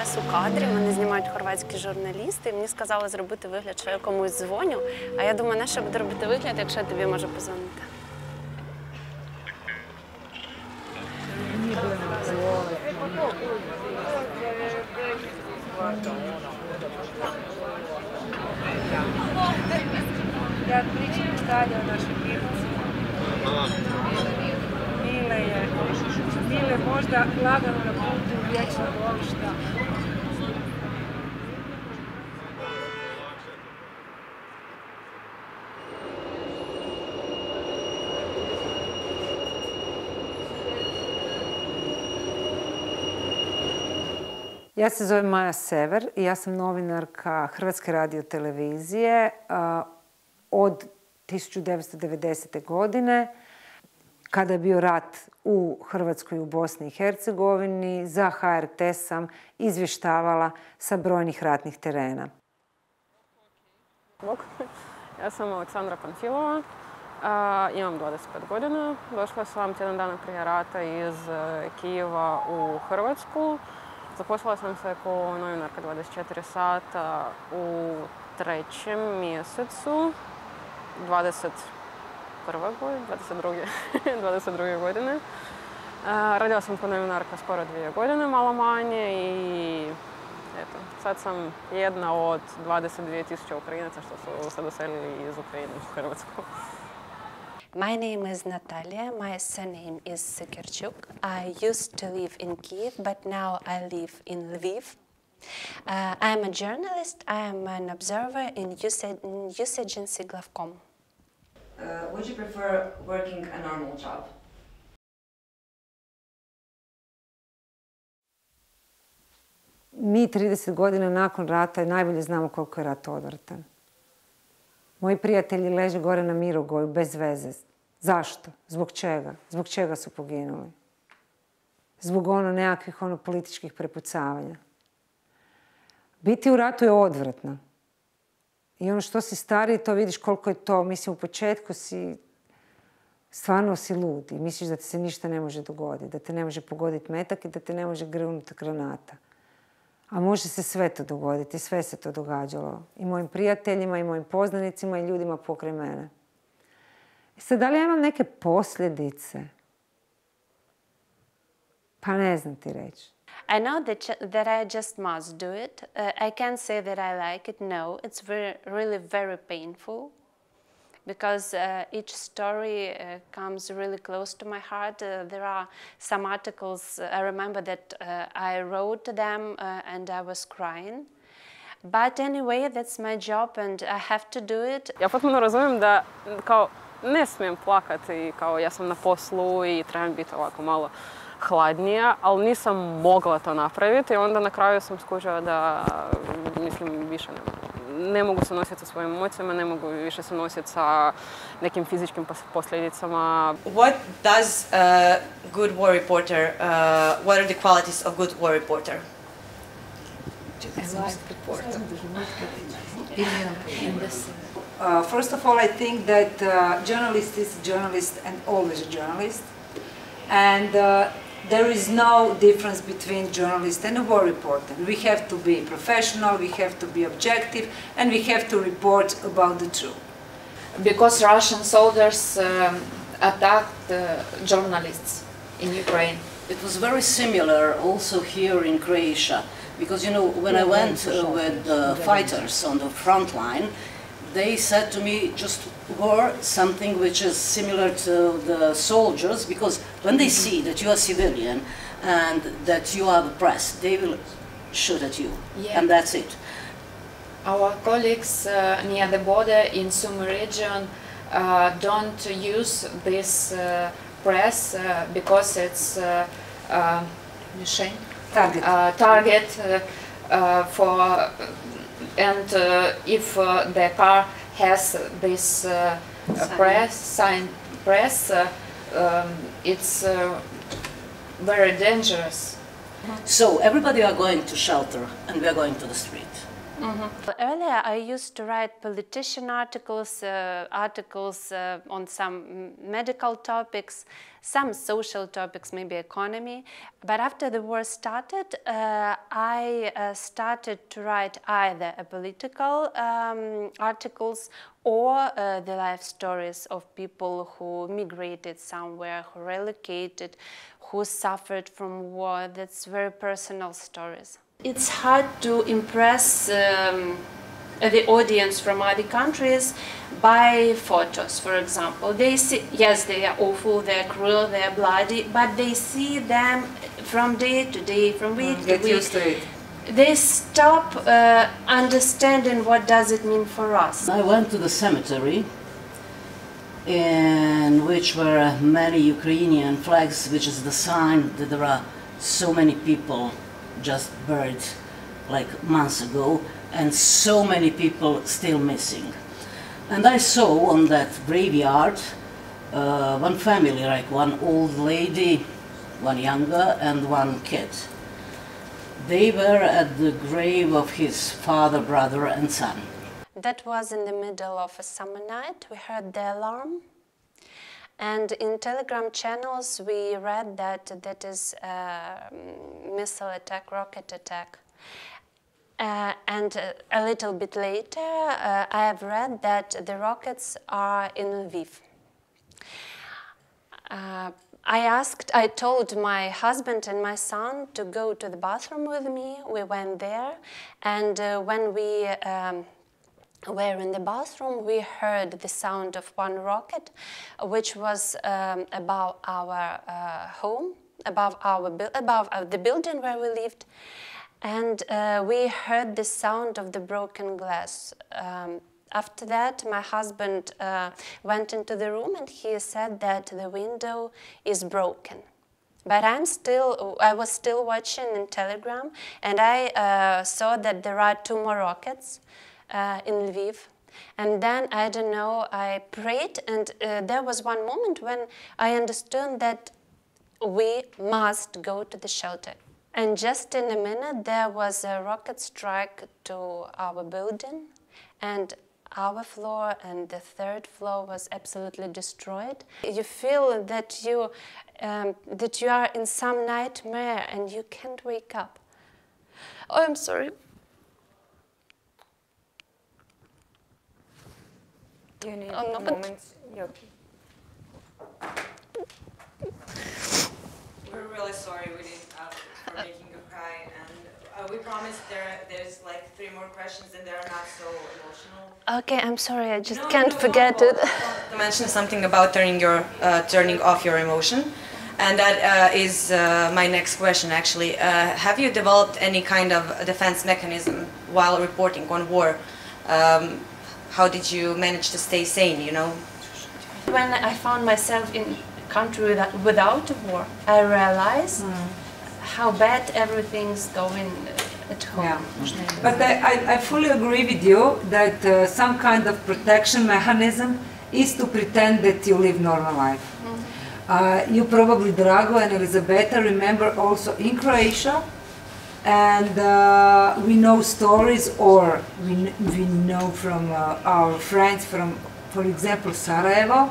зараз у кадрі, мене знімають хорватські журналісти, і мені сказали зробити вигляд, що я комусь дзвоню, а я думаю, на що буду робити вигляд, якщо я тобі можу позвонити. Я отлично представляю нашу певицу. Mile možda lagano na putu vječnog lovišta. Ja se zovem Maja Sever i ja sam novinarka Hrvatske radiotelevizije od 1990. godine, kada je bio rat u Hrvatskoj i u Bosni i Hercegovini. Za HRT sam izvještavala sa brojnih ratnih terena. Ja sam Aleksandra Panfilova, imam 25 godina. Došla sam tjedan dana prije rata iz Kijeva u Hrvatsku. Zaposlila sam se kao novinarka 24 sata u 3. mjesecu 22. godine. Radila sam kao novinarka skoro 2 godine, malo manje, i eto, sad sam jedna od 22.000 Ukrajinaca što su se doselili iz Ukrajine u Hrvatsku. My name is Natalia. My surname is Sikirchuk. I used to live in Kiev, but now I live in Lviv. I'm a journalist. I am an observer in news agency Glavkom. Would you prefer working a normal job? Mi 30 godina nakon rata najbolje znamo koliko je rat odvratan. Moji prijatelji leže gore na Mirogoju bez veze. Zašto? Zbog čega? Zbog čega su poginuli? Zbog nekakvih političkih prepucavanja. Biti u ratu je odvratno. I ono što si stariji, to vidiš koliko je to. Mislim, u početku stvarno si lud i misliš da ti se ništa ne može dogoditi, da te ne može pogoditi metak i da te ne može grnuti granata. A može se sve to dogoditi, sve se to događalo. I mojim prijateljima, i mojim poznanicima, i ljudima pokraj mene. I sad, da li ja imam neke posljedice? Pa ne znam ti reći. I know that I just must do it. I can't say that I like it. No, it's really very painful. Because each story comes really close to my heart. There are some articles, I remember that I wrote them and I was crying. But anyway, that's my job and I have to do it. Ja potpuno razumijem da kao ne smijem plakati, kao ja sam na poslu i trebam biti ovako malo hladnija, ali nisam mogla to napraviti i onda na kraju sam skužila da, mislim, više ne mogu se nositi sa svojim emocijama, ne mogu više se nositi sa nekim fizičkim posljedicama. What does a good war reporter, what are the qualities of good war reporter? First of all, I think that journalist is a journalist and always a journalist. And there is no difference between journalist and a war reporter. We have to be professional, we have to be objective, and we have to report about the truth. Because Russian soldiers attacked journalists in Ukraine. It was very similar also here in Croatia, because, you know, when I went with the fighters on the front line, they said to me, just war something which is similar to the soldiers, because when they see that you are civilian and that you are the press, they will shoot at you, and that's it. Our colleagues near the border in Sumy region don't use this press because it's target for, and if the car has this signed press, it's very dangerous. So everybody are going to shelter and we are going to the street. Earlier, I used to write politician articles, on some medical topics, some social topics, maybe economy. But after the war started, I started to write either political articles or the life stories of people who migrated somewhere, who relocated, who suffered from war. That's very personal stories. It's hard to impress the audience from other countries by photos, for example. They see, yes, they are awful, they are cruel, they are bloody, but they see them from day to day, from week to week. Used to it. They stop understanding what does it mean for us. I went to the cemetery in which were many Ukrainian flags, which is the sign that there are so many people just buried like months ago and so many people still missing. And I saw on that graveyard one family, like one old lady, one younger and one kid. They were at the grave of his father, brother and son. That was in the middle of a summer night. We heard the alarm. And in Telegram channels, we read that that is a missile attack, rocket attack. And a little bit later, I have read that the rockets are in Lviv. I told my husband and my son to go to the bathroom with me. We went there, and when we were in the bathroom, we heard the sound of one rocket, which was above our home, above the building where we lived, and we heard the sound of the broken glass. After that, my husband went into the room and he said that the window is broken. But I was still watching in Telegram, and I saw that there are 2 more rockets in Lviv. And then, I don't know, I prayed, and there was one moment when I understood that we must go to the shelter. And just in a minute, there was a rocket strike to our building, and our floor and the 3rd floor was absolutely destroyed. You feel that you are in some nightmare and you can't wake up. Oh, I'm sorry. You need a moment. We're really sorry we didn't for making you cry, and we promise there's like 3 more questions and they're not so emotional. Okay, I'm sorry, I just can't forget it. To mention something about turning off your emotion, and that is my next question actually. Have you developed any kind of defense mechanism while reporting on war? How did you manage to stay sane, you know? When I found myself in a country without a war, I realized how bad everything's going at home. Yeah. But I fully agree with you that some kind of protection mechanism is to pretend that you live normal life. You probably, Drago and Elizabeta, remember also in Croatia, and we know stories, or we know from our friends from, for example, Sarajevo.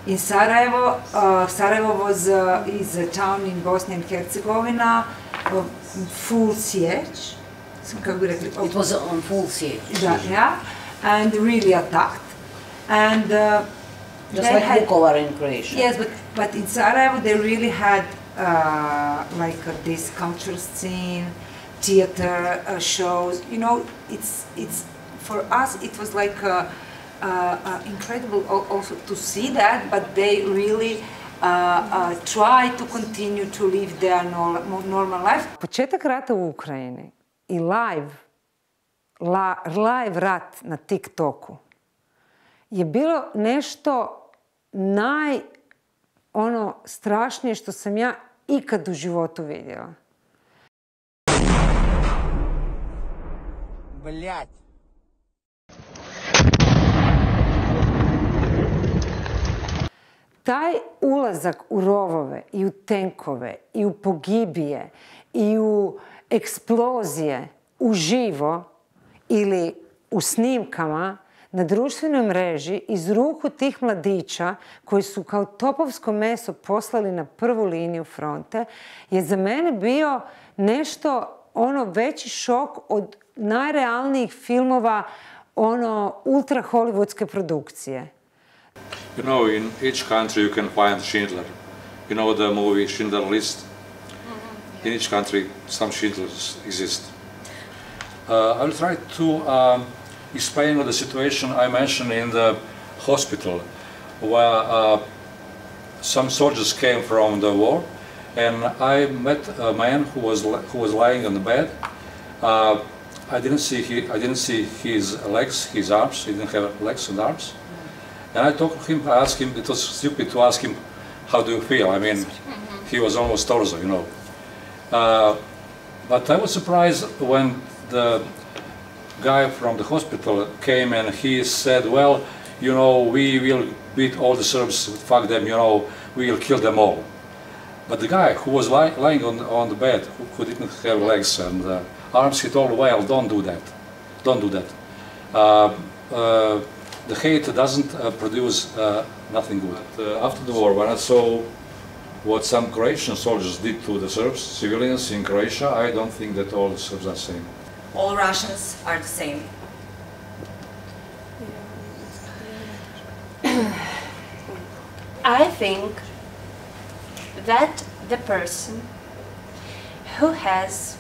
In Sarajevo, Sarajevo is a town in Bosnia and Herzegovina of full siege. It was on full siege. Yeah, and really attacked. And just like Vukovar in Croatia. Yes, but in Sarajevo they really had like this cultural scene, theater shows. You know, it's for us it was like incredible also to see that, but they really try to continue to live their normal life. Početak rata u Ukrajini i live rat na TikToku je bilo nešto strašnije što sam ja ikad u životu vidjela. Блять. Taj ulazak u rovove i u tenkove i u pogibije i u eksplozije uživo ili u snimkama na društvenoj mreži iz ruku tih mladića koji su kao topovsko meso poslali na prvu liniju fronte je za mene bio nešto veći šok od najrealnijih filmova ultra hollywoodske produkcije. You know, in each country you can find Shindler. You know the movie Schindler List? In each country some Schindlers exist. I will try to explain the situation I mentioned in the hospital, where some soldiers came from the war, and I met a man who was lying on the bed. I didn't see his legs, his arms. He didn't have legs and arms. And I talked to him. I asked him. It was stupid to ask him, "How do you feel?" I mean, he was almost torso, you know. But I was surprised when the guy from the hospital came and he said, "Well, you know, we will beat all the Serbs, fuck them, you know, we will kill them all." But the guy who was lying on the bed, who didn't have legs and arms, he told, "Well, don't do that. Don't do that. The hate doesn't produce nothing good." After the war, when I saw what some Croatian soldiers did to the Serbs, civilians in Croatia, I don't think that all the Serbs are the same. All Russians are the same. I think that the person who has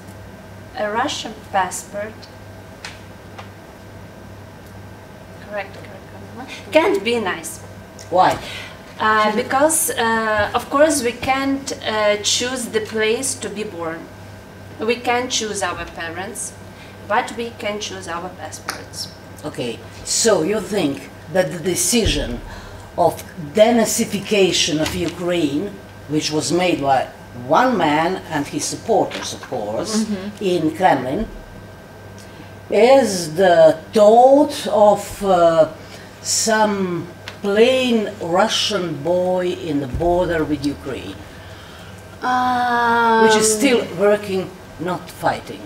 a Russian passport, correct, can't be nice. Why? Because, of course, we can't choose the place to be born. We can't choose our parents, but we can choose our passports. Okay, so you think that the decision of denazification of Ukraine, which was made by one man and his supporters, of course, in Kremlin, is the thought of some plain Russian boy in the border with Ukraine, which is still working, not fighting.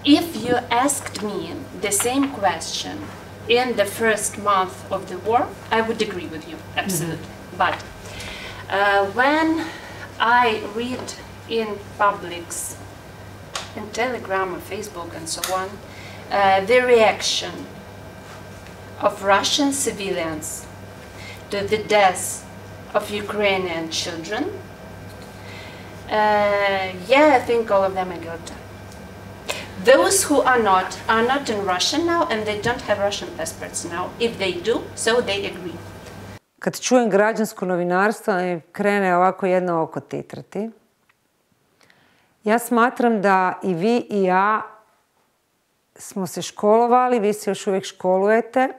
If you asked me the same question in the first month of the war, I would agree with you, absolutely. But when I read in publics, in Telegram or Facebook and so on, the reaction of Russian civilians to the deaths of Ukrainian children, yeah, I think all of them are guilty. Those who are not in Russia now, and they don't have Russian passports now. If they do, so they agree. Kad čujem građansko novinarstvo, mi krene ovako jedno oko titrati. Ja smatram da i vi i ja smo se školovali, vi se još uvijek školujete,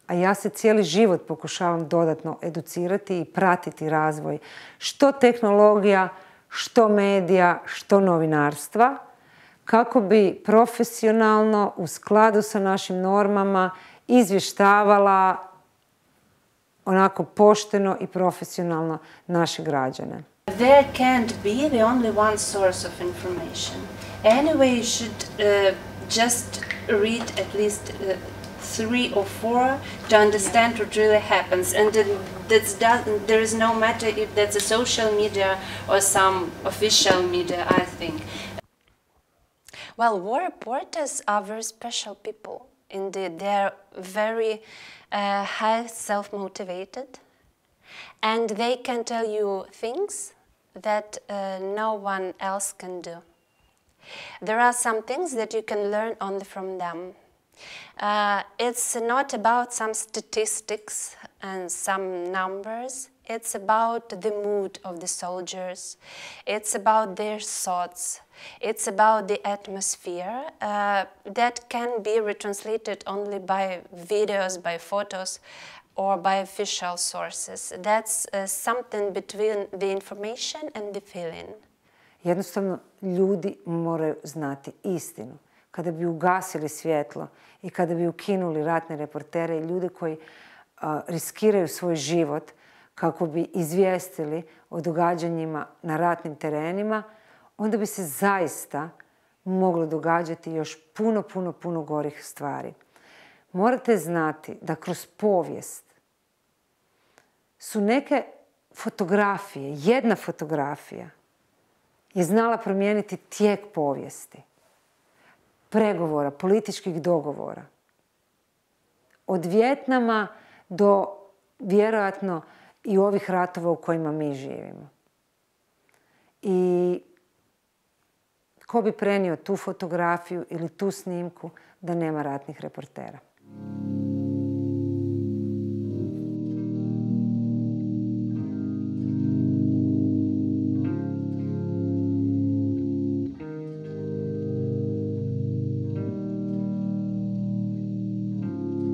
a ja se cijeli život pokušavam dodatno educirati i pratiti razvoj što tehnologija, što medija, što novinarstva, kako bi profesionalno, u skladu sa našim normama, izvještavala onako pošteno i profesionalno naše građane. There can't be the only one source of information. Anyway, you should just read at least 3 or 4 to understand what really happens. And there is no matter if that's a social media or some official media, I think. Well, war reporters are very special people. Indeed, they are very high self-motivated, and they can tell you things that no one else can do. There are some things that you can learn only from them. It's not about some statistics and some numbers. It's about the mood of the soldiers. It's about their thoughts. It's about the atmosphere that can be retranslated only by videos, by photos, or by official sources. That's something between the information and the feeling. Jednostavno, ljudi moraju znati istinu. Kada bi ugasili svjetlo i kada bi ukinuli ratne reportere i ljude koji riskiraju svoj život kako bi izvijestili o događanjima na ratnim terenima, onda bi se zaista moglo događati još puno gorih stvari. Morate znati da kroz povijest su neke fotografije, jedna fotografija je znala promijeniti tijek povijesti, pregovora, političkih dogovora. Od Vijetnama do vjerojatno i ovih ratova u kojima mi živimo. I ko bi prenio tu fotografiju ili tu snimku da nema ratnih reportera?